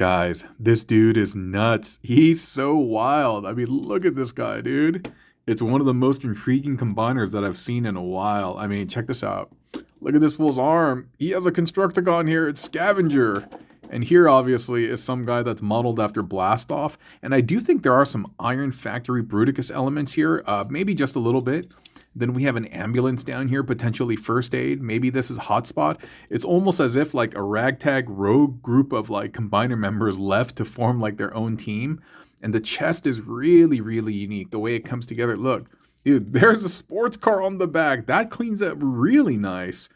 Guys, this dude is nuts. He's so wild. I mean, look at this guy, dude. It's one of the most intriguing combiners that I've seen in a while. I mean, check this out. Look at this fool's arm. He has a Constructicon here. It's Scavenger. And here, obviously, is some guy that's modeled after Blastoff. And I do think there are some Iron Factory Bruticus elements here. Maybe just a little bit. Then we have an ambulance down here, potentially first aid. Maybe this is hotspot. It's almost as if like a ragtag rogue group of like combiner members left to form like their own team. And the chest is really, really unique. The way it comes together. Look, dude, there's a sports car on the back. That cleans up really nice.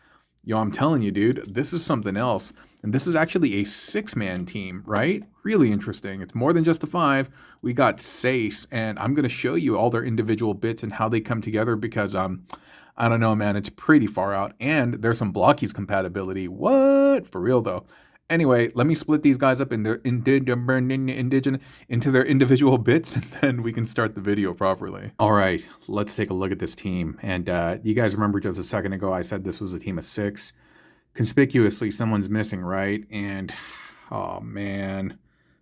Yo, I'm telling you, dude, this is something else. And this is actually a 6-man team, right? Really interesting. It's more than just a 5. We got Sace, and I'm going to show you all their individual bits and how they come together because, I don't know, man, it's pretty far out. And there's some Blockies compatibility. What? For real, though. Anyway, let me split these guys up in their into their individual bits, and then we can start the video properly. All right, let's take a look at this team. And you guys remember just a second ago I said this was a team of 6. Conspicuously, someone's missing, right? And, oh man,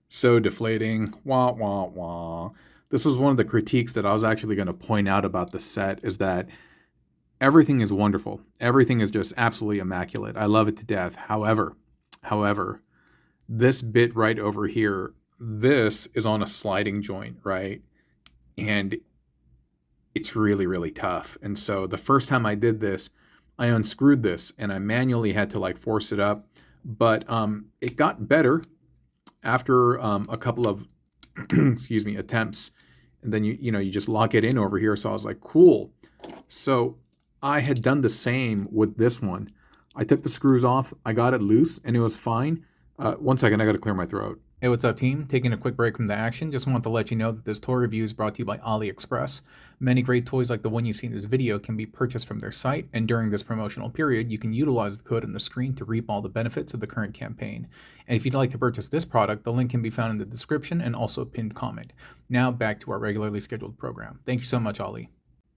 so deflating. Wah, wah, wah. This was one of the critiques that I was actually going to point out about the set is that everything is wonderful. Everything is just absolutely immaculate. I love it to death. However, this bit right over here, this is on a sliding joint, right? And it's really, really tough. And so the first time I did this, I unscrewed this and I manually had to like force it up, but it got better after a couple of excuse me attempts, and then you just lock it in over here. So I was like, cool. So I had done the same with this one. I took the screws off, I got it loose, and it was fine. One second, I got to clear my throat. Hey, what's up, team? Taking a quick break from the action. Just want to let you know that this toy review is brought to you by AliExpress. Many great toys like the one you see in this video can be purchased from their site, and during this promotional period, you can utilize the code on the screen to reap all the benefits of the current campaign. And if you'd like to purchase this product, the link can be found in the description and also a pinned comment. Now back to our regularly scheduled program. Thank you so much, Ali.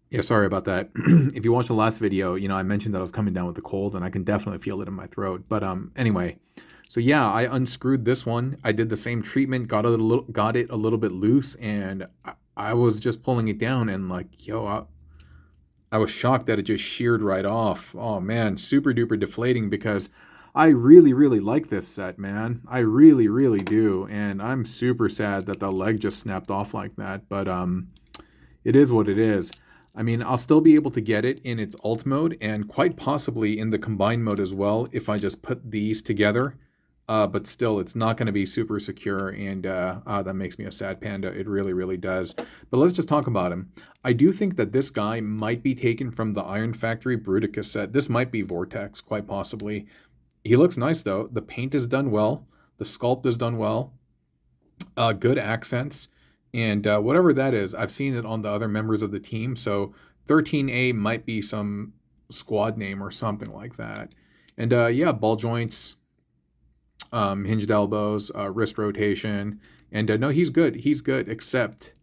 Yeah, sorry about that. If you watched the last video, I mentioned that I was coming down with a cold, and I can definitely feel it in my throat. But anyway. So yeah, I unscrewed this one. I did the same treatment, got it a little bit loose, and I was just pulling it down, and like, yo, I was shocked that it just sheared right off. Oh man, super duper deflating because I really, really like this set, man. I really, really do, and I'm super sad that the leg just snapped off like that. But it is what it is. I mean, I'll still be able to get it in its alt mode and quite possibly in the combined mode as well if I just put these together. But still, it's not going to be super secure, and that makes me a sad panda. It really, really does. But let's just talk about him. I do think that this guy might be taken from the Iron Factory Bruticus set. This might be Vortex, quite possibly. He looks nice, though. The paint is done well. The sculpt is done well. Good accents. And whatever that is, I've seen it on the other members of the team. So 13A might be some squad name or something like that. And yeah, ball joints. Hinged elbows, wrist rotation, and no, he's good. He's good, except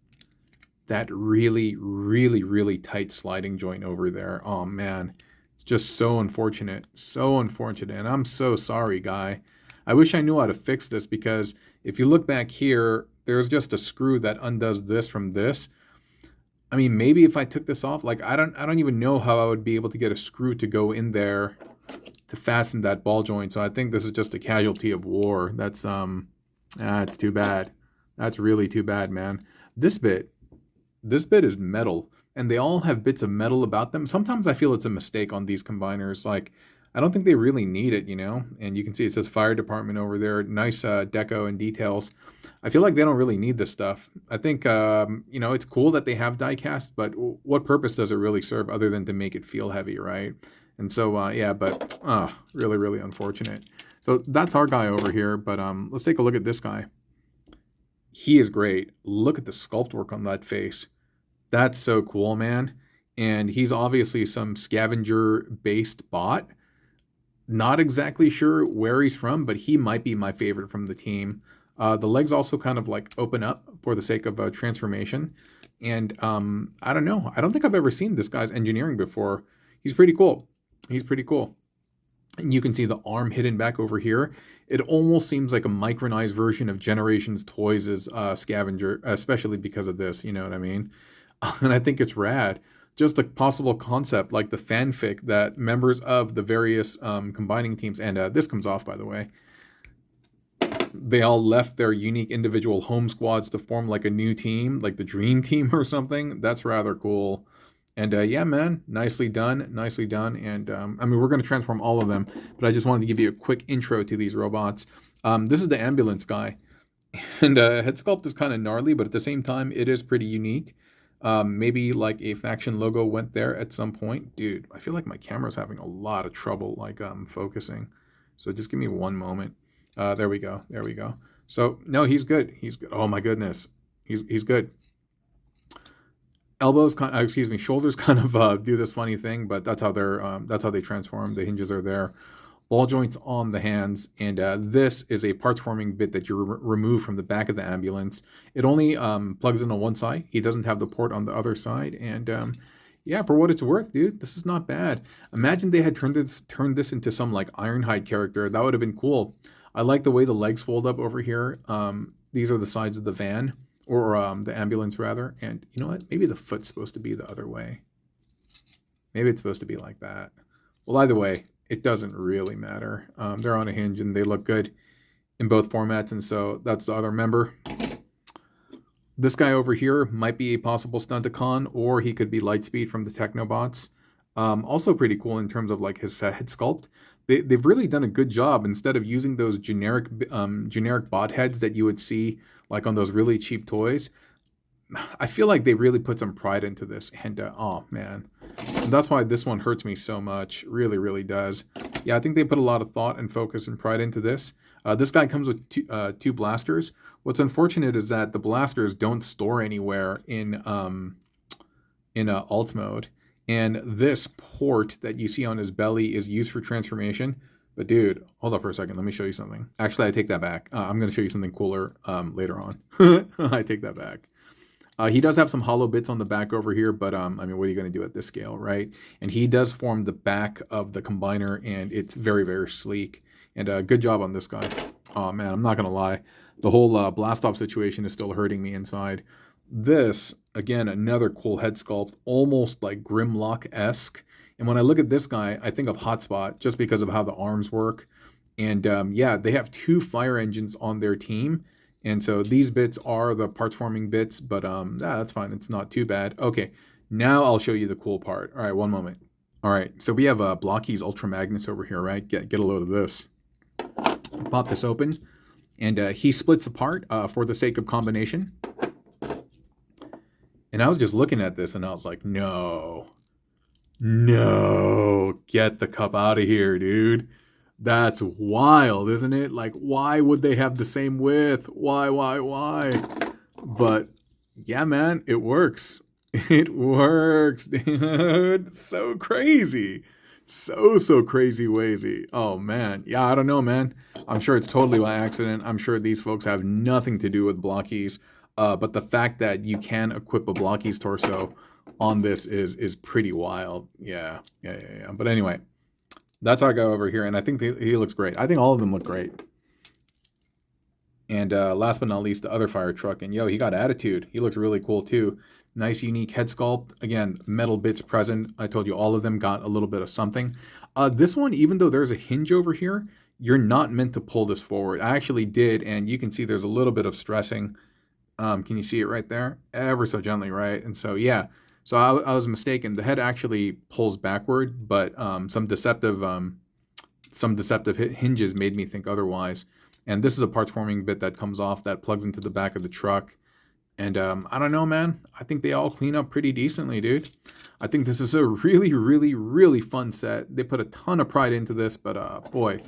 that really, really, really tight sliding joint over there. Oh man, it's just so unfortunate, and I'm so sorry, guy. I wish I knew how to fix this because if you look back here, there's just a screw that undoes this from this. I mean, maybe if I took this off, like I don't even know how I would be able to get a screw to go in there to fasten that ball joint. So I think this is just a casualty of war. That's it's too bad. That's really too bad, man. This bit is metal, and they all have bits of metal about them. Sometimes I feel it's a mistake on these combiners. Like, I don't think they really need it, and you can see it says fire department over there. Nice deco and details. I feel like they don't really need this stuff. I think it's cool that they have die cast, but what purpose does it really serve other than to make it feel heavy, right? And so, yeah, but really, really unfortunate. So that's our guy over here. But let's take a look at this guy. He is great. Look at the sculpt work on that face. That's so cool, man. And he's obviously some scavenger-based bot. Not exactly sure where he's from, but he might be my favorite from the team. The legs also kind of like open up for the sake of transformation. And I don't know. I don't think I've ever seen this guy's engineering before. He's pretty cool. He's pretty cool. And you can see the arm hidden back over here. It almost seems like a micronized version of Generations Toys' Scavenger, especially because of this, you know what I mean? And I think it's rad. Just a possible concept like the fanfic that members of the various combining teams, and this comes off, by the way, they all left their unique individual home squads to form like a new team, like the Dream Team or something. That's rather cool. And yeah, man, nicely done, nicely done. And I mean, we're going to transform all of them, but I just wanted to give you a quick intro to these robots. This is the ambulance guy, and head sculpt is kind of gnarly, but at the same time, it is pretty unique. Maybe like a faction logo went there at some point. Dude, I feel like my camera's having a lot of trouble like focusing. So just give me one moment. There we go. There we go. So no, he's good. He's good. Oh my goodness. He's good. Elbows, excuse me, shoulders kind of do this funny thing, but that's how they transform. The hinges are there. Ball joints on the hands, and this is a parts forming bit that you remove from the back of the ambulance. It only plugs in on one side. He doesn't have the port on the other side, and yeah, for what it's worth, dude, this is not bad. Imagine they had turned this into some like Ironhide character. That would have been cool. I like the way the legs fold up over here. These are the sides of the van, or the ambulance rather. And you know what? Maybe the foot's supposed to be the other way. Maybe it's supposed to be like that. Well, either way, it doesn't really matter. They're on a hinge and they look good in both formats. And so that's the other member. This guy over here might be a possible Stunticon, or he could be Lightspeed from the Technobots. Also pretty cool in terms of like his head sculpt. They've really done a good job instead of using those generic bot heads that you would see like on those really cheap toys. I feel like they really put some pride into this, and oh man, and that's why this one hurts me so much. Really, really does. Yeah, I think they put a lot of thought and focus and pride into this. This guy comes with two blasters. What's unfortunate is that the blasters don't store anywhere in alt mode, and this port that you see on his belly is used for transformation. But dude, hold up for a second. Let me show you something. Actually, I take that back. I'm going to show you something cooler later on. I take that back. He does have some hollow bits on the back over here, but I mean, what are you going to do at this scale, right? And he does form the back of the combiner, and it's very, very sleek. And good job on this guy. Oh man, I'm not going to lie. The whole blast off situation is still hurting me inside. This, again, another cool head sculpt, almost like Grimlock-esque. And when I look at this guy, I think of Hotspot just because of how the arms work. And yeah, they have two fire engines on their team. And so these bits are the parts forming bits, but yeah, that's fine. It's not too bad. Okay, now I'll show you the cool part. All right, one moment. All right, so we have Blocky's Ultra Magnus over here, right? Get a load of this. Pop this open, and he splits apart for the sake of combination. And I was just looking at this, and I was like, no, get the cup out of here, dude. That's wild, isn't it? Like, why would they have the same width? Why? But yeah, man, it works. It works, dude. It's so crazy. So crazy wazy. Oh, man. Yeah, I don't know, man. I'm sure it's totally by accident. I'm sure these folks have nothing to do with Blockies. But the fact that you can equip a Blockies torso on this is pretty wild. Yeah. But anyway, that's our guy over here, and I think he looks great. I think all of them look great. And last but not least, the other fire truck. And yo, he got attitude. He looks really cool too. Nice, unique head sculpt. Again, metal bits present. I told you all of them got a little bit of something. This one, even though there's a hinge over here, you're not meant to pull this forward. I actually did, and you can see there's a little bit of stressing. Can you see it right there? Ever so gently, right? And so, yeah. So I was mistaken. The head actually pulls backward, but some deceptive hinges made me think otherwise. And this is a parts forming bit that comes off that plugs into the back of the truck. And I don't know, man. I think they all clean up pretty decently, dude. I think this is a really fun set. They put a ton of pride into this, but boy,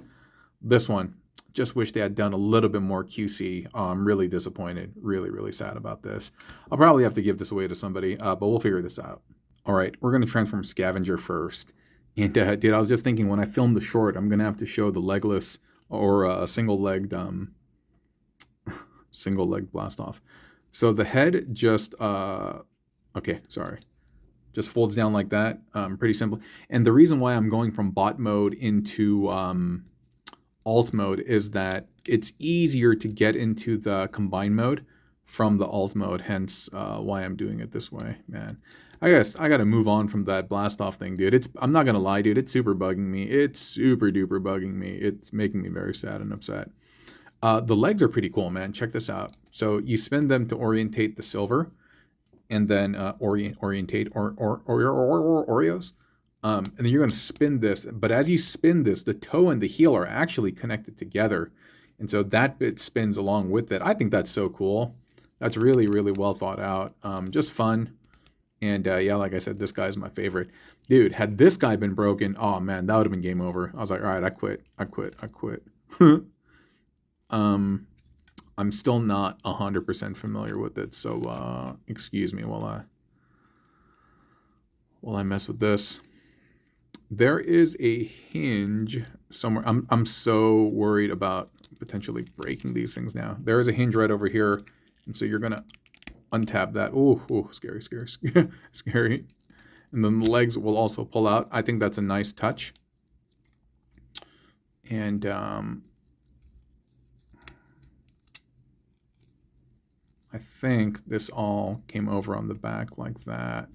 this one, just wish they had done a little bit more QC. I'm really disappointed. Really sad about this. I'll probably have to give this away to somebody, but we'll figure this out. All right, we're going to transform Scavenger first. And dude, I was just thinking when I film the short, I'm going to have to show the legless or a single-legged blast off. So the head just, okay, sorry. Just folds down like that. Pretty simple. And the reason why I'm going from bot mode into alt mode is that it's easier to get into the combine mode from the alt mode, hence why I'm doing it this way, man. I guess I gotta move on from that blast off thing, dude. I'm not gonna lie, dude, it's super bugging me. It's super duper bugging me. It's making me very sad and upset. The legs are pretty cool, man. Check this out. So you spin them to orientate the silver, and then orientate Oreos. And then you're going to spin this. But as you spin this, the toe and the heel are actually connected together. And so that bit spins along with it. I think that's so cool. That's really, really well thought out. Just fun. And yeah, like I said, this guy's my favorite. Dude, had this guy been broken, oh man, that would have been game over. I was like, all right, I quit. I'm still not 100% familiar with it, so excuse me while I mess with this. There is a hinge somewhere. I'm so worried about potentially breaking these things now. There is a hinge right over here, and so you're gonna untap that. Oh, scary, scary. And then the legs will also pull out. I think that's a nice touch. And I think this all came over on the back like that.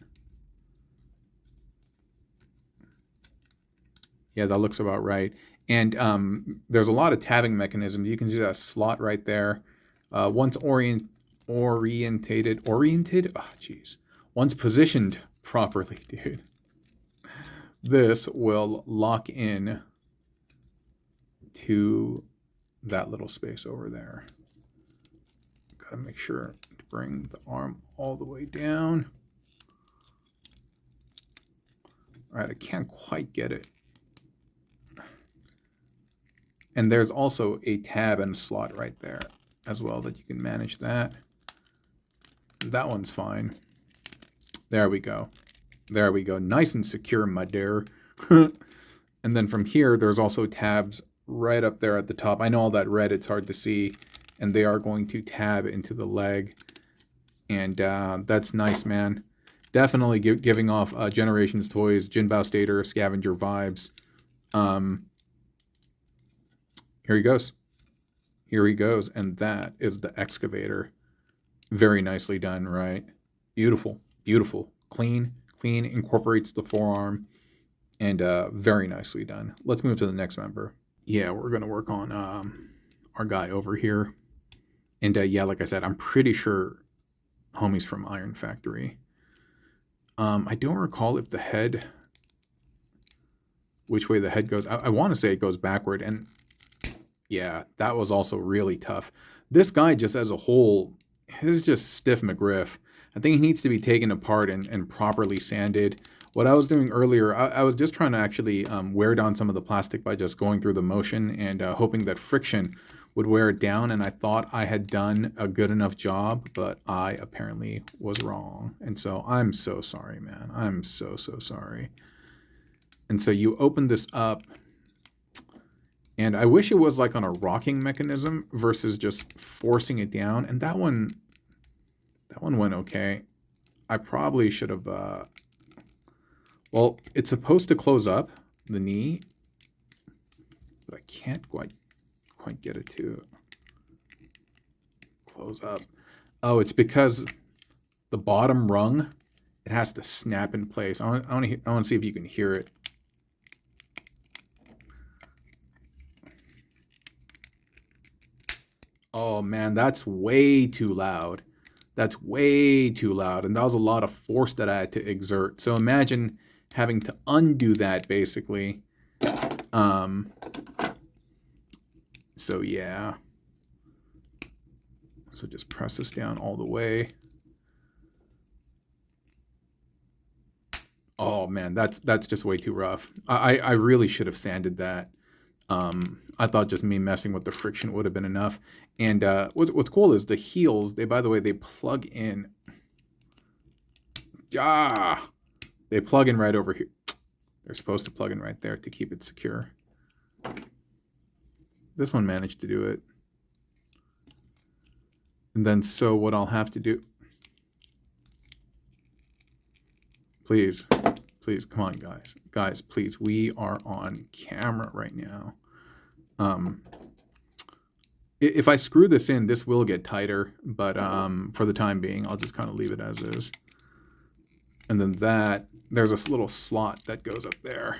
Yeah, that looks about right. And there's a lot of tabbing mechanisms. You can see that slot right there. Once oriented, oh geez. Once positioned properly, dude, this will lock in to that little space over there. Gotta make sure to bring the arm all the way down. All right, I can't quite get it. And there's also a tab and a slot right there as well that you can manage that. That one's fine. There we go. There we go. Nice and secure, my dear. And then from here, there's also tabs right up there at the top. I know all that red, it's hard to see. And they are going to tab into the leg. And that's nice, man. Definitely giving off Generations Toys, Jinbao Stater, Scavenger vibes. Here he goes. Here he goes. And that is the excavator. Very nicely done, right? Beautiful, beautiful. Clean, incorporates the forearm. And very nicely done. Let's move to the next member. Yeah, we're going to work on our guy over here. And yeah, like I said, I'm pretty sure homie's from Iron Factory. I don't recall if the head, which way the head goes. I want to say it goes backward. And yeah, that was also really tough. This guy just as a whole is just stiff McGriff. I think he needs to be taken apart and properly sanded. What I was doing earlier, I was just trying to actually wear down some of the plastic by just going through the motion and hoping that friction would wear it down. And I thought I had done a good enough job, but I apparently was wrong. And so I'm so sorry, man. I'm so sorry. And so you open this up. And I wish it was like on a rocking mechanism versus just forcing it down. And that one went okay. I probably should have, well, it's supposed to close up the knee, but I can't quite get it to close up. Oh, it's because the bottom rung, it has to snap in place. I want to see if you can hear it. Oh man, that's way too loud. That's way too loud. And that was a lot of force that I had to exert. So imagine having to undo that basically. So yeah. So just press this down all the way. Oh man, that's just way too rough. I really should have sanded that. I thought just me messing with the friction would have been enough. And what's cool is the heels, by the way, they plug in. They plug in right over here. They're supposed to plug in right there to keep it secure. This one managed to do it. And then so what I'll have to do. please, please, come on, guys. Guys, please, we are on camera right now. If I screw this in, this will get tighter, but for the time being, I'll just kind of leave it as is. And then there's a little slot that goes up there.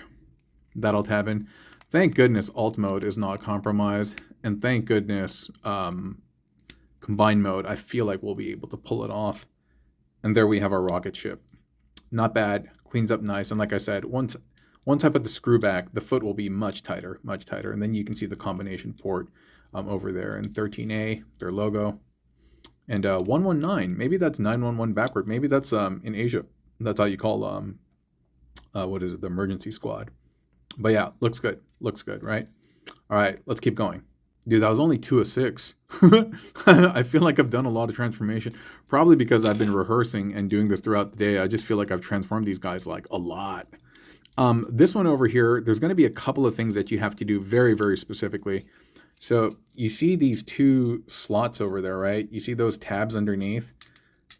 That'll tab in. Thank goodness alt mode is not compromised, and thank goodness combine mode, I feel like we'll be able to pull it off. And there we have our rocket ship. Not bad, cleans up nice. And like I said, once I put the screw back, the foot will be much tighter. And then you can see the combination port over there. And 13A, their logo. And 119, maybe that's 911 backward. Maybe that's in Asia. That's how you call, what is it, the emergency squad. But yeah, looks good, right? All right, let's keep going. Dude, that was only 2 of 6. I feel like I've done a lot of transformation, probably because I've been rehearsing and doing this throughout the day. I just feel like I've transformed these guys like a lot. This one over here, there's going to be a couple of things that you have to do very, very specifically. So you see these 2 slots over there, right? You see those tabs underneath?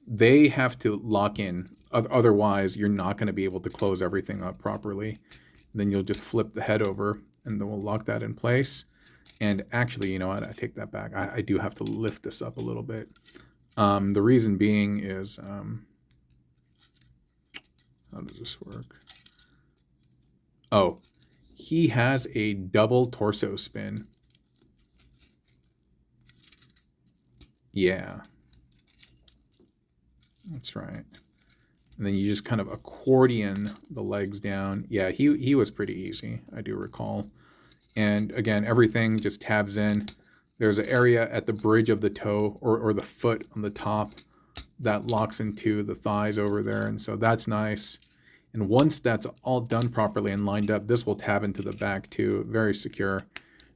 They have to lock in. Otherwise, you're not going to be able to close everything up properly. Then you'll just flip the head over, and then we'll lock that in place. And actually, you know what? I take that back. I do have to lift this up a little bit. The reason being is, how does this work? Oh, he has a double torso spin. Yeah. That's right. And then you just kind of accordion the legs down. Yeah, he was pretty easy, I do recall. And again, everything just tabs in. There's an area at the bridge of the toe or the foot on the top that locks into the thighs over there. And so that's nice. And once that's all done properly and lined up, this will tab into the back too. Very secure.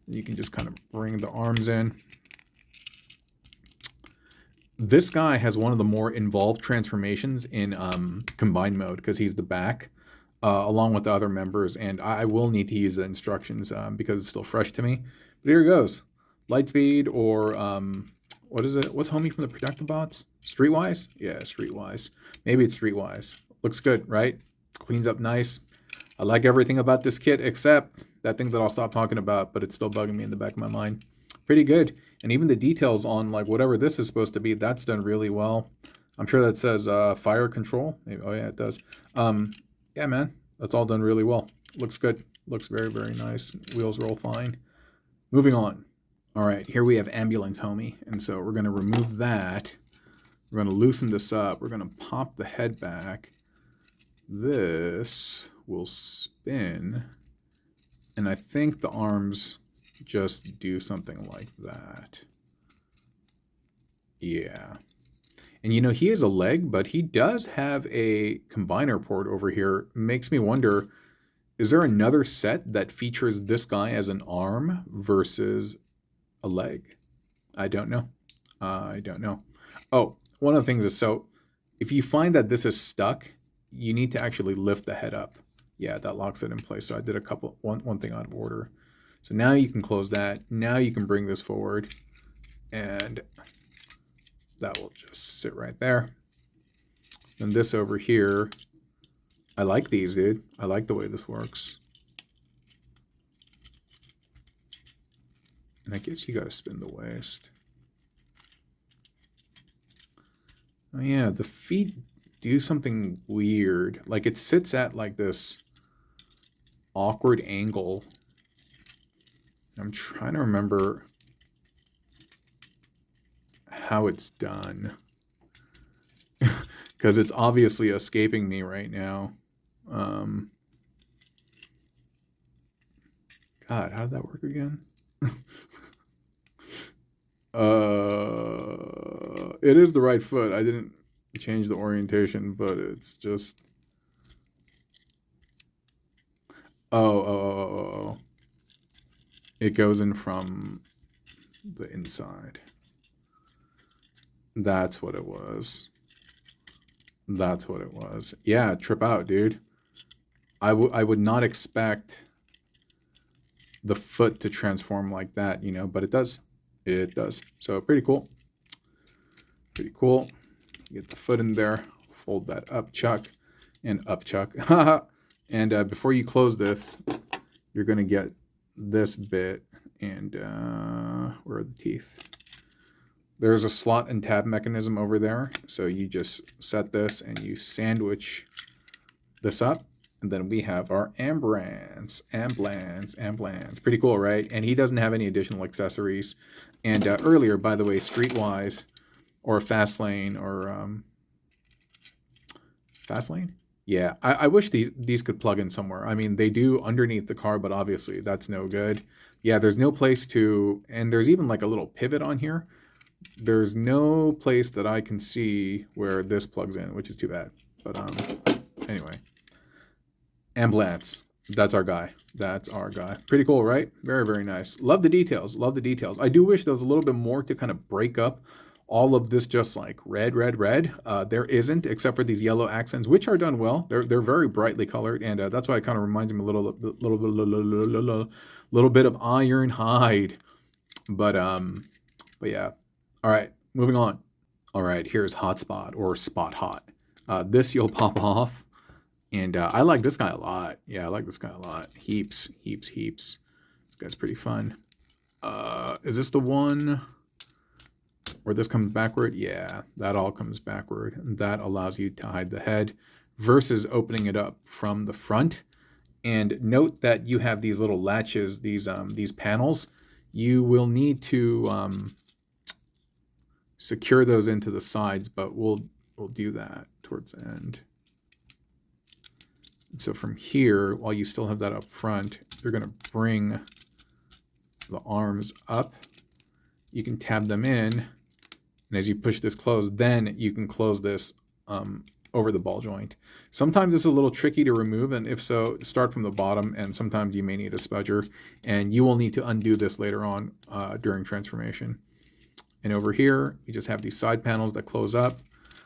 You can just kind of bring the arms in. This guy has one of the more involved transformations in combined mode because he's the back. Along with the other members, and I will need to use the instructions because it's still fresh to me. But here it goes. Lightspeed or, what is it? What's homie from the Productive Bots? Streetwise? Yeah, Streetwise. Maybe it's Streetwise. Looks good, right? Cleans up nice. I like everything about this kit except that thing that I'll stop talking about, but it's still bugging me in the back of my mind. Pretty good. And even the details on like whatever this is supposed to be, that's done really well. I'm sure that says fire control. Maybe, oh yeah, it does. Yeah, man, that's all done really well. Looks good. Looks very, very nice. Wheels roll fine. Moving on. All right, here we have ambulance homie. And so we're going to remove that. We're going to loosen this up. We're going to pop the head back. This will spin. And I think the arms just do something like that. Yeah. And you know, he is a leg, but he does have a combiner port over here. Makes me wonder, is there another set that features this guy as an arm versus a leg? I don't know. I don't know. Oh, one of the things is, so if you find that this is stuck, you need to actually lift the head up. Yeah, that locks it in place. So I did one thing out of order. So now you can close that. Now you can bring this forward and that will just sit right there. And this over here, I like these, dude. I like the way this works. And I guess you gotta spin the waist. Oh yeah, the feet do something weird. Like it sits at like this awkward angle. I'm trying to remember how it's done because it's obviously escaping me right now. God, how did that work again? It is the right foot. I didn't change the orientation, but it's just oh. It goes in from the inside. That's what it was. That's what it was. Yeah, trip out, dude. I would not expect the foot to transform like that, you know, but it does. It does. So pretty cool. Pretty cool. Get the foot in there. Fold that up, chuck. And up, Chuck. And before you close this, you're going to get this bit. And where are the teeth? There's a slot and tab mechanism over there. So you just set this and you sandwich this up. And then we have our ambulance. Pretty cool, right? And he doesn't have any additional accessories. And earlier, by the way, Streetwise or Fastlane or Fastlane? Yeah, I wish these could plug in somewhere. I mean, they do underneath the car, but obviously that's no good. Yeah, there's no place to, and there's even like a little pivot on here. There's no place that I can see where this plugs in, which is too bad. But anyway, ambulance. That's our guy. That's our guy. Pretty cool, right? Very, very nice. Love the details. Love the details. I do wish there was a little bit more to kind of break up all of this just like red. There isn't, except for these yellow accents, which are done well. They're very brightly colored, and that's why it kind of reminds me a little bit of Ironhide. But yeah. All right, moving on. All right, here's Hotspot or Spot Hot. This you'll pop off, and I like this guy a lot. Yeah, I like this guy a lot. Heaps. This guy's pretty fun. Is this the one where this comes backward? Yeah, that all comes backward. That allows you to hide the head versus opening it up from the front. And note that you have these little latches, these panels. You will need to secure those into the sides, but we'll do that towards the end. So from here, while you still have that up front, you're going to bring the arms up. You can tab them in, and as you push this closed, then you can close this over the ball joint. Sometimes it's a little tricky to remove, and if so, start from the bottom, and sometimes you may need a spudger, and you will need to undo this later on during transformation. And over here, you just have these side panels that close up.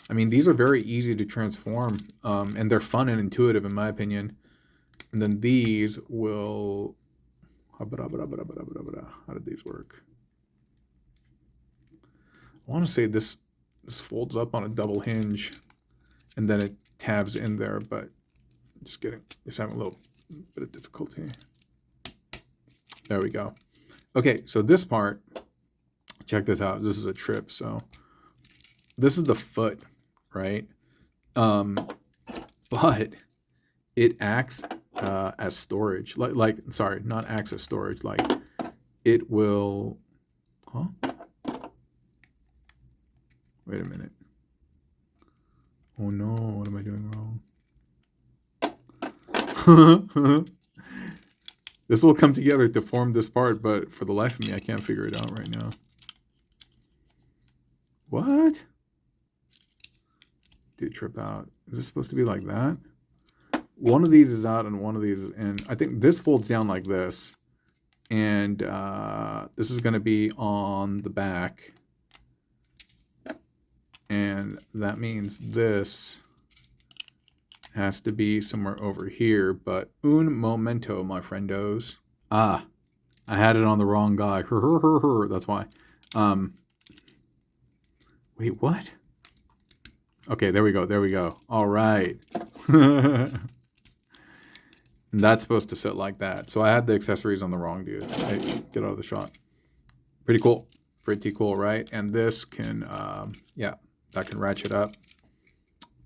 I mean, these are very easy to transform, and they're fun and intuitive in my opinion. And then these will... How did these work? I want to say this folds up on a double hinge, and then it tabs in there, but just having a little bit of difficulty. There we go. Okay, so this part, check this out. This is a trip. So this is the foot, right? But it acts as storage. Sorry, not acts as storage. Like it will. Huh? Wait a minute. Oh no! What am I doing wrong? This will come together to form this part, but for the life of me, I can't figure it out right now. What? Dude, trip out. Is this supposed to be like that? One of these is out and one of these is in. I think this folds down like this. And this is going to be on the back. And that means this has to be somewhere over here. But un momento, my friendos. Ah, I had it on the wrong guy. That's why. Wait, what? Okay, there we go. All right. And that's supposed to sit like that. So I had the accessories on the wrong dude. Hey, get out of the shot. Pretty cool. Pretty cool, right? And this can, yeah, that can ratchet up.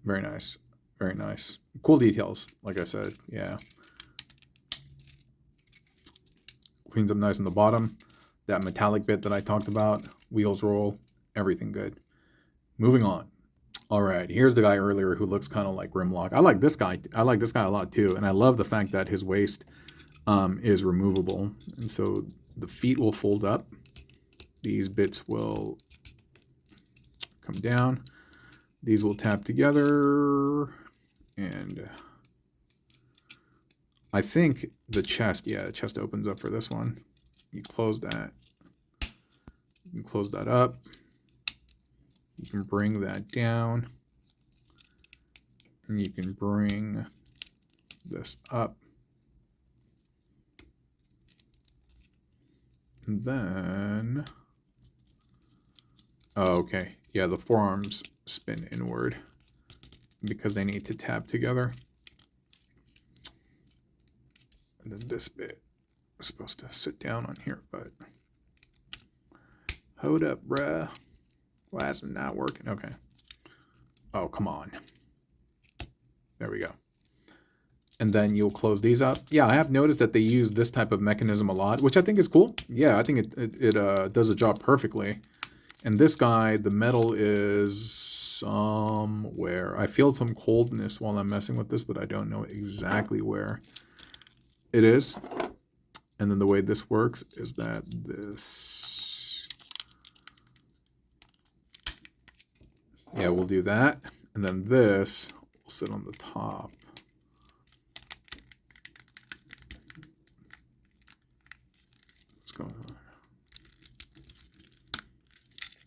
Very nice. Very nice. Cool details, like I said. Yeah. Cleans up nice on the bottom. That metallic bit that I talked about. Wheels roll. Everything good. Moving on. All right, here's the guy earlier who looks kind of like Grimlock. I like this guy. I like this guy a lot too, and I love the fact that his waist is removable, and so the feet will fold up. These bits will come down. These will tap together, and I think the chest. Yeah, the chest opens up for this one. You close that. You can close that up. You can bring that down, and you can bring this up. And then, oh, okay. Yeah, the forearms spin inward. because they need to tab together. And then this bit is supposed to sit down on here, but hold up, bruh. Why is it not working? Okay. Oh, come on. There we go. And then you'll close these up. Yeah, I have noticed that they use this type of mechanism a lot, which I think is cool. Yeah, I think it does the job perfectly. And this guy, the metal is somewhere. I feel some coldness while I'm messing with this, but I don't know exactly where it is. And then the way this works is that this... Yeah, we'll do that. And then this will sit on the top.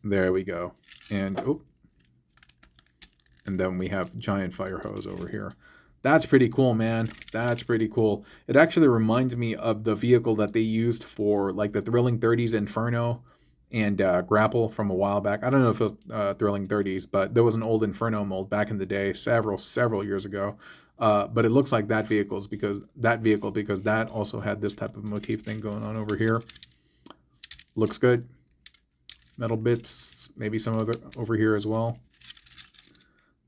There we go. And and then we have giant fire hose over here. That's pretty cool, man. That's pretty cool. It actually reminds me of the vehicle that they used for like the Thrilling 30s Inferno and Grapple from a while back. I don't know if it was Thrilling 30s, but there was an old Inferno mold back in the day, several years ago. But it looks like that vehicle because that also had this type of motif thing going on over here. Looks good. Metal bits, maybe some other over here as well.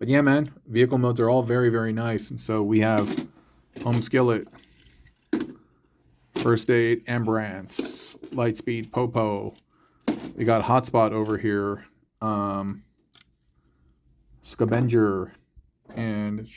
But yeah, man, vehicle modes are all very, very nice. And so we have Home Skillet, First Aid, Ambrance, Lightspeed, Popo. We got Hotspot over here, Scavenger, and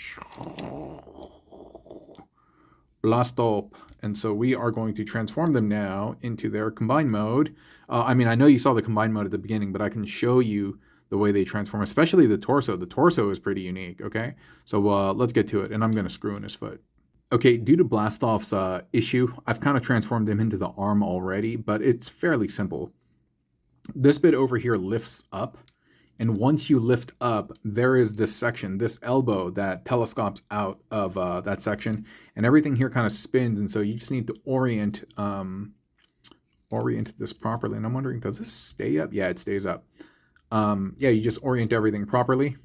Blastop. And so we are going to transform them now into their combined mode. I mean, I know you saw the combined mode at the beginning, but I can show you the way they transform, especially the torso. The torso is pretty unique, okay? So let's get to it, and I'm going to screw in his foot. Okay, due to Blastoff's issue, I've kind of transformed him into the arm already, but it's fairly simple. This bit over here lifts up, and once you lift up, there is this section, this elbow that telescopes out of that section, and everything here kind of spins, and so you just need to orient this properly. And I'm wondering, does this stay up? Yeah, it stays up. Yeah, you just orient everything properly,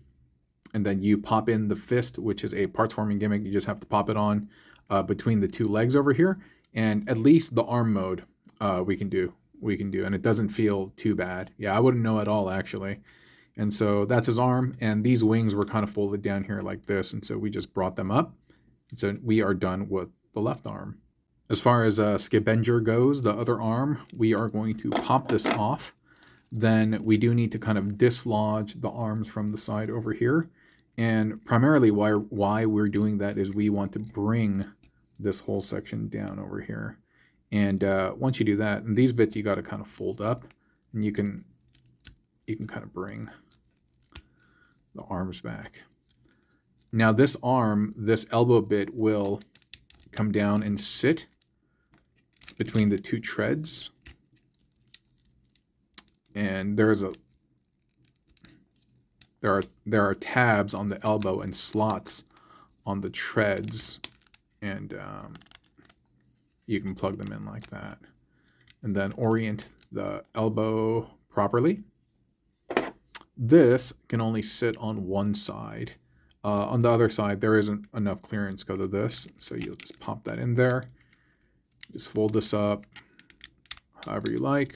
and then you pop in the fist, which is a parts forming gimmick. You just have to pop it on between the two legs over here, and at least the arm mode we can do, and it doesn't feel too bad. Yeah, I wouldn't know at all actually. And so that's his arm, and these wings were kind of folded down here like this, and so we just brought them up. So we are done with the left arm. As far as Scavenger goes, the other arm, we are going to pop this off. Then we do need to kind of dislodge the arms from the side over here. And primarily why we're doing that is we want to bring this whole section down over here. And once you do that, and these bits you got to kind of fold up, and you can kind of bring the arms back. Now this arm, this elbow bit will come down and sit between the two treads. And there are tabs on the elbow and slots on the treads, and you can plug them in like that. And then orient the elbow properly. This can only sit on one side. On the other side, there isn't enough clearance because of this, so you'll just pop that in there. Just fold this up however you like.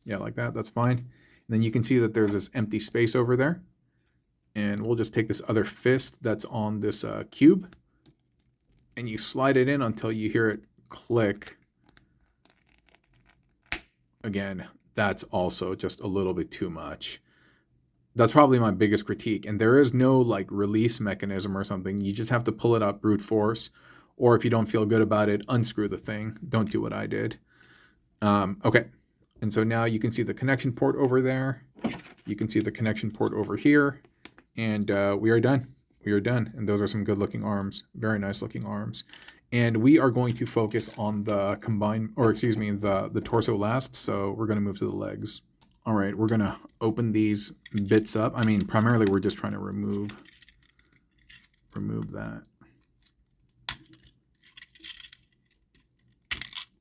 Yeah, like that, that's fine. And then you can see that there's this empty space over there. And we'll just take this other fist that's on this cube, and you slide it in until you hear it click. Again, that's also just a little bit too much. That's probably my biggest critique. And there is no like release mechanism or something. You just have to pull it up brute force. Or if you don't feel good about it, unscrew the thing. Don't do what I did. Okay. And so now you can see the connection port over there. You can see the connection port over here. And we are done. We are done. And those are some good looking arms. Very nice looking arms. And we are going to focus on the the torso last. So we're going to move to the legs. All right, we're going to open these bits up. I mean, primarily we're just trying to remove that.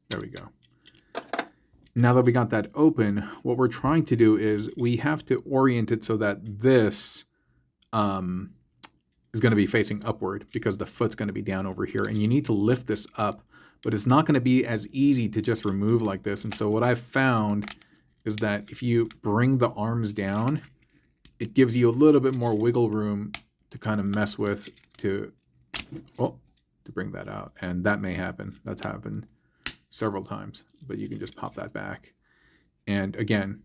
There we go. Now that we got that open, what we're trying to do is we have to orient it so that this is going to be facing upward because the foot's going to be down over here. And you need to lift this up, but it's not going to be as easy to just remove like this. And so what I've found is that if you bring the arms down, it gives you a little bit more wiggle room to kind of mess with to bring that out. And that may happen. That's happened several times, but you can just pop that back. And again,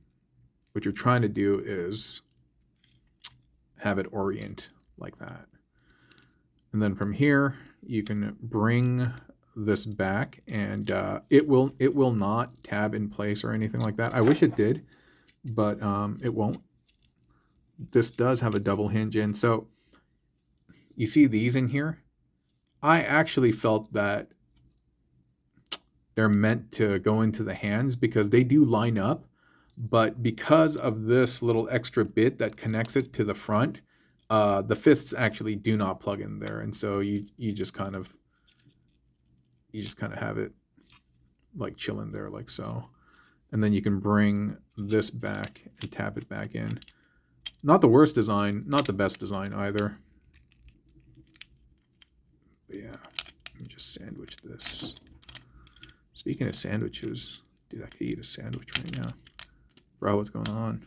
what you're trying to do is have it orient like that. And then from here, you can bring this back, and it will not tab in place or anything like that. I wish it did, but it won't. This does have a double hinge in. So you see these in here? I actually felt that they're meant to go into the hands because they do line up, but because of this little extra bit that connects it to the front, the fists actually do not plug in there. And so you just kind of have it like chilling there like so. And then you can bring this back and tap it back in. Not the worst design, not the best design either. But yeah, let me just sandwich this. Speaking of sandwiches, dude, I could eat a sandwich right now. Bro, what's going on?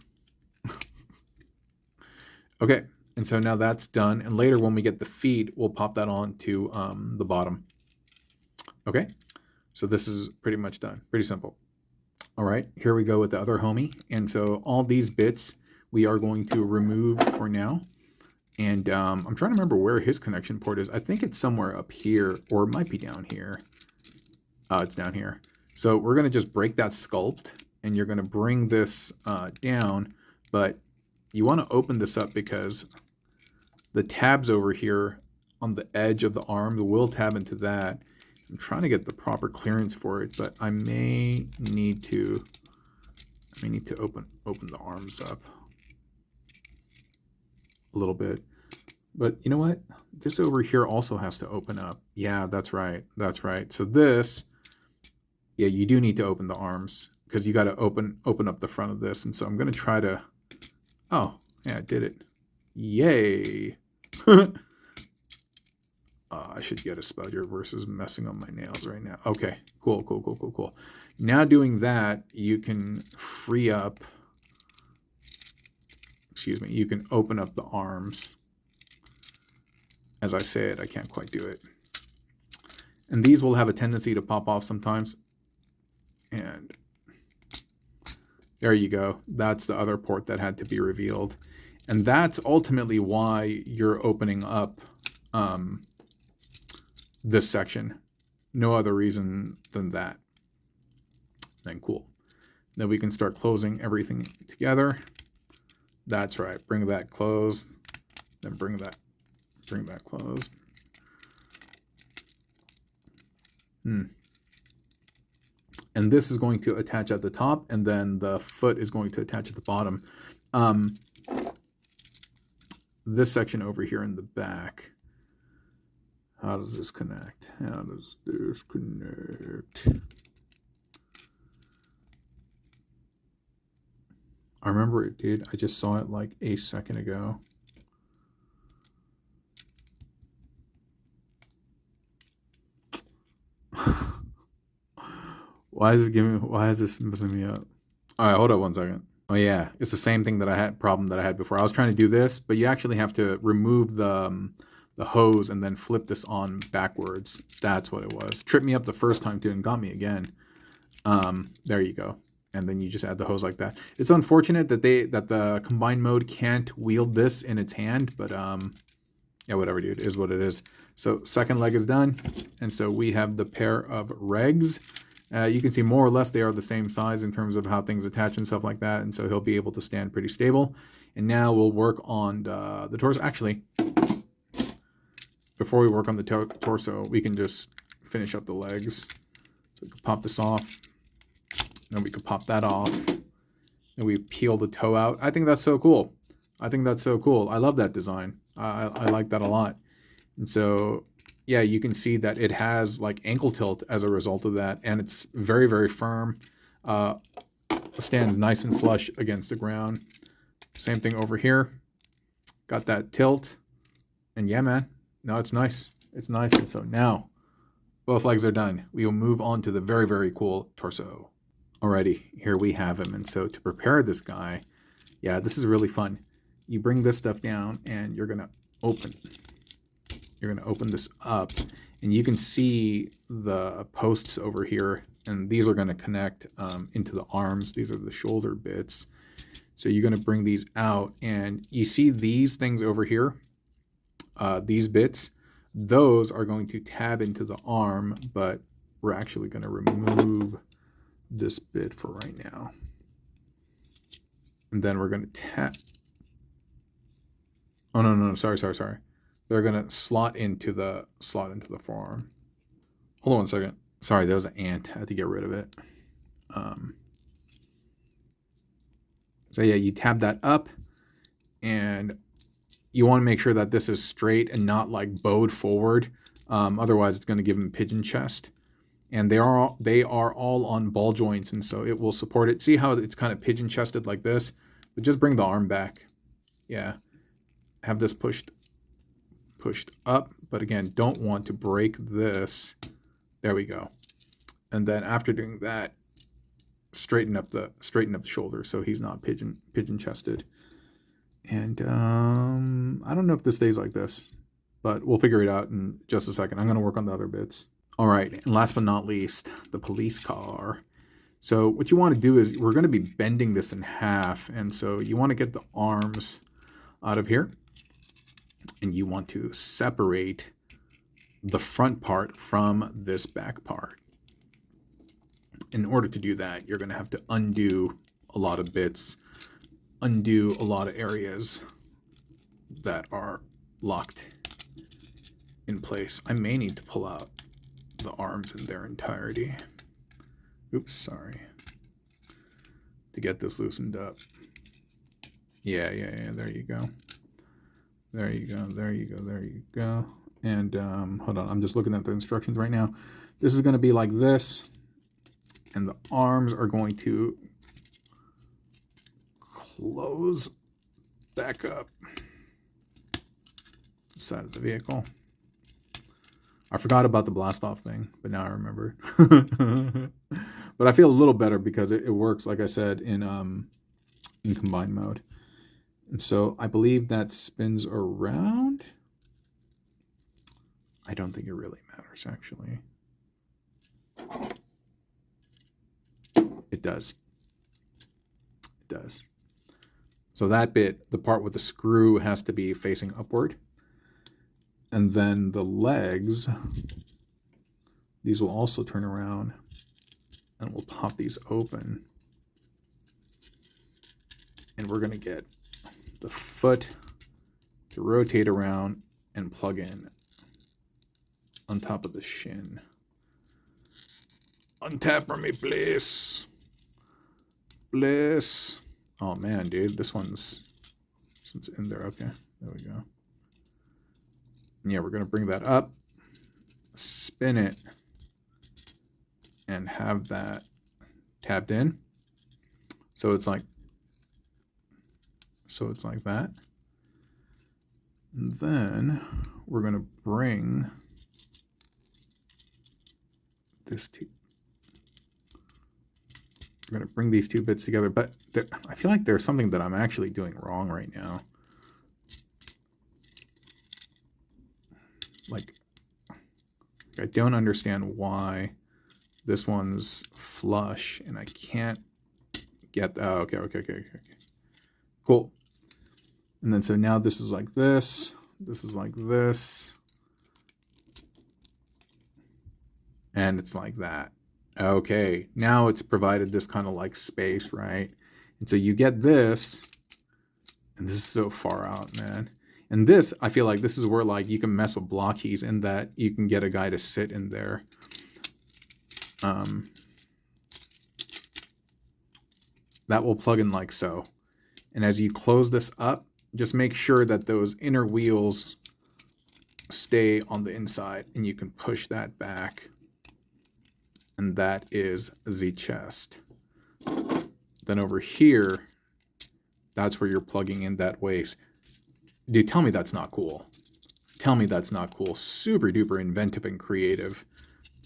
Okay, and so now that's done. And later when we get the feet, we'll pop that on to the bottom. Okay, so this is pretty much done. Pretty simple. All right, here we go with the other homie. And so all these bits we are going to remove for now. And I'm trying to remember where his connection port is. I think it's somewhere up here, or it might be down here. It's down here. So we're going to just break that sculpt, and you're going to bring this down. But you want to open this up because the tabs over here on the edge of the arm will tab into that. I'm trying to get the proper clearance for it, but I may need to open the arms up a little bit. But you know what? This over here also has to open up. Yeah, that's right. That's right. So this, yeah, you do need to open the arms because you got to open up the front of this. And so I'm going to try to, oh, yeah, I did it. Yay. I should get a spudger versus messing up my nails right now. Okay, cool. Now doing that, you can free up, you can open up the arms. As I said, I can't quite do it. And these will have a tendency to pop off sometimes. And there you go. That's the other port that had to be revealed. And that's ultimately why you're opening up this section. No other reason than that. Then cool. Then we can start closing everything together. That's right. Bring that closed. Then bring that closed. And this is going to attach at the top, and then the foot is going to attach at the bottom. This section over here in the back. How does this connect? How does this connect? I remember it did. I just saw it like a second ago. Why is this messing me up? All right, hold up 1 second. Oh yeah, it's the same thing that I had before. I was trying to do this, but you actually have to remove the hose and then flip this on backwards. That's what it was. Tripped me up the first time too and got me again. There you go. And then you just add the hose like that. It's unfortunate that the combined mode can't wield this in its hand, but yeah, whatever, dude, is what it is. So second leg is done, and so we have the pair of regs. You can see more or less they are the same size in terms of how things attach and stuff like that, and so he'll be able to stand pretty stable. And now we'll work on the torso. Actually, before we work on the torso, we can just finish up the legs. So we can pop this off. Then we could pop that off. And we peel the toe out. I think that's so cool. I love that design. I like that a lot. And so, yeah, you can see that it has like ankle tilt as a result of that. And it's very, very firm. stands nice and flush against the ground. Same thing over here. Got that tilt. And yeah, man. No, it's nice. It's nice. And so now both legs are done. We will move on to the very, very cool torso. Alrighty, here we have him. And so to prepare this guy, yeah, this is really fun. You bring this stuff down and you're gonna open this up, and you can see the posts over here, and these are gonna connect into the arms. These are the shoulder bits. So you're gonna bring these out, and you see these things over here, these bits, those are going to tab into the arm, but we're actually gonna remove this bit for right now. And then we're going to tap. Oh, no, sorry. They're going to slot into the forearm. Hold on 1 second. Sorry, there was an ant. I had to get rid of it. So yeah, you tab that up, and you want to make sure that this is straight and not like bowed forward. Otherwise, it's going to give them pigeon chest. And they are all on ball joints, and so it will support it. See how it's kind of pigeon chested like this? But just bring the arm back. Yeah. Have this pushed up, but again, don't want to break this. There we go. And then after doing that, straighten up the shoulder so he's not pigeon chested. And I don't know if this stays like this, but we'll figure it out in just a second. I'm going to work on the other bits. All right, and last but not least, the police car. So what you want to do is we're going to be bending this in half, and so you want to get the arms out of here, and you want to separate the front part from this back part. In order to do that, you're going to have to undo a lot of bits, undo a lot of areas that are locked in place. I may need to pull out the arms in their entirety. Oops, sorry. To get this loosened up. Yeah, there you go. There you go. And hold on, I'm just looking at the instructions right now. This is going to be like this, and the arms are going to close back up the side of the vehicle. I forgot about the blast off thing, but now I remember. But I feel a little better because it works, like I said, in combined mode. And so I believe that spins around. I don't think it really matters, actually. It does. It does. So that bit, the part with the screw, has to be facing upward. And then the legs, these will also turn around, and we'll pop these open. And we're going to get the foot to rotate around and plug in on top of the shin. Untap for me, please. Bliss. Oh man, dude, this one's in there. Okay, there we go. And yeah, we're going to bring that up, spin it, and have that tabbed in. So it's like that. And then we're going to bring this we're going to bring these two bits together, but I feel like there's something that I'm actually doing wrong right now. Like, I don't understand why this one's flush and I can't get, oh, okay. Cool. And then so now this is like this is like this, and it's like that. Okay, now it's provided this kind of like space, right? And so you get this, and this is so far out, man. And this, I feel like this is where like you can mess with block keys in that you can get a guy to sit in there. That will plug in like so. And as you close this up, just make sure that those inner wheels stay on the inside, and you can push that back. And that is the chest. Then over here, that's where you're plugging in that waist. Dude, tell me that's not cool. Tell me that's not cool. Super duper inventive and creative.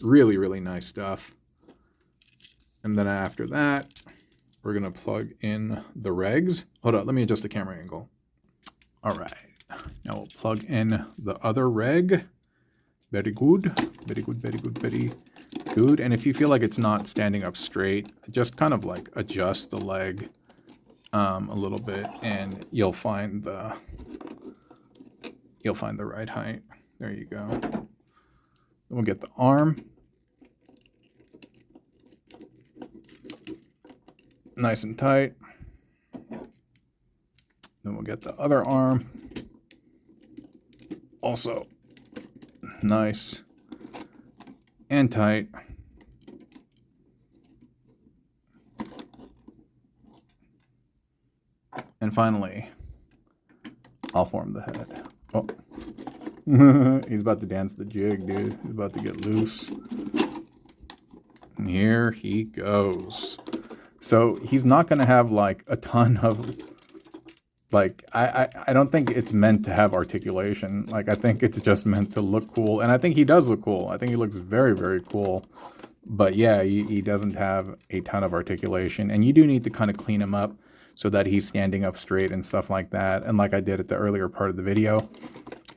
Really, really nice stuff. And then after that, we're going to plug in the regs. Hold on, let me adjust the camera angle. All right. Now we'll plug in the other reg. Very good. Very good, very good, very good. And if you feel like it's not standing up straight, just kind of like adjust the leg a little bit, and you'll find the right height. There you go. Then we'll get the arm. Nice and tight. Then we'll get the other arm. Also nice and tight. And finally, I'll form the head. Oh. He's about to dance the jig, dude. He's about to get loose. And here he goes. So he's not going to have like a ton of, like, I don't think it's meant to have articulation. Like, I think it's just meant to look cool. And I think he does look cool. I think he looks very, very cool. But yeah, he doesn't have a ton of articulation. And you do need to kind of clean him up so that he's standing up straight and stuff like that. And like I did at the earlier part of the video.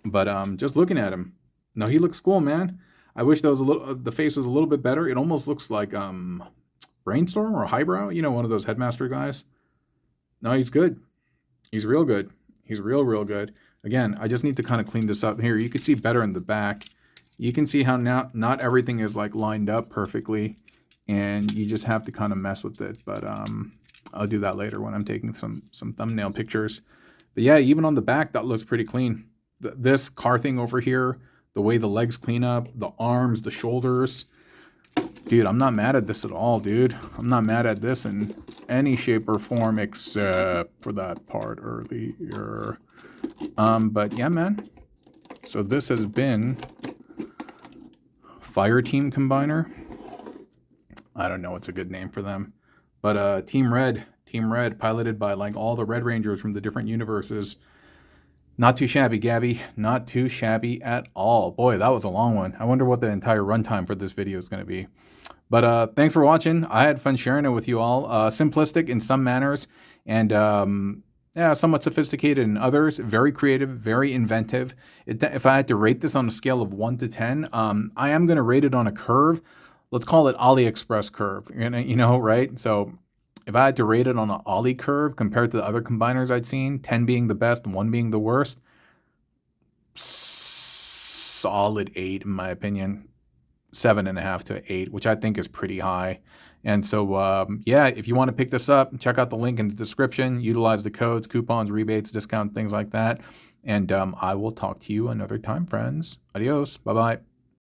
But just looking at him, no, he looks cool, man. I wish the face was a little bit better. It almost looks like Brainstorm or Highbrow, you know, one of those Headmaster guys. No, he's good. He's real good. He's real good. Again, I just need to kind of clean this up here. You can see better in the back. You can see how now not everything is like lined up perfectly, and you just have to kind of mess with it. But I'll do that later when I'm taking some thumbnail pictures. But yeah, even on the back, that looks pretty clean. This car thing over here, the way the legs clean up, the arms, the shoulders. Dude, I'm not mad at this at all, dude. I'm not mad at this in any shape or form except for that part earlier. But yeah, man. So this has been Fire Team Combiner. I don't know what's a good name for them. But Team Red, piloted by like all the Red Rangers from the different universes. Not too shabby, Gabby. Not too shabby at all. Boy, that was a long one. I wonder what the entire runtime for this video is going to be. But thanks for watching. I had fun sharing it with you all. Simplistic in some manners, and yeah, somewhat sophisticated in others. Very creative, very inventive. If I had to rate this on a scale of 1 to 10, I am going to rate it on a curve. Let's call it AliExpress curve. You know, right? So if I had to rate it on an Ollie curve compared to the other combiners I'd seen, 10 being the best, 1 being the worst, solid 8 in my opinion. 7.5 to 8, which I think is pretty high. And so, yeah, if you want to pick this up, check out the link in the description. Utilize the codes, coupons, rebates, discount, things like that. And I will talk to you another time, friends. Adios. Bye-bye.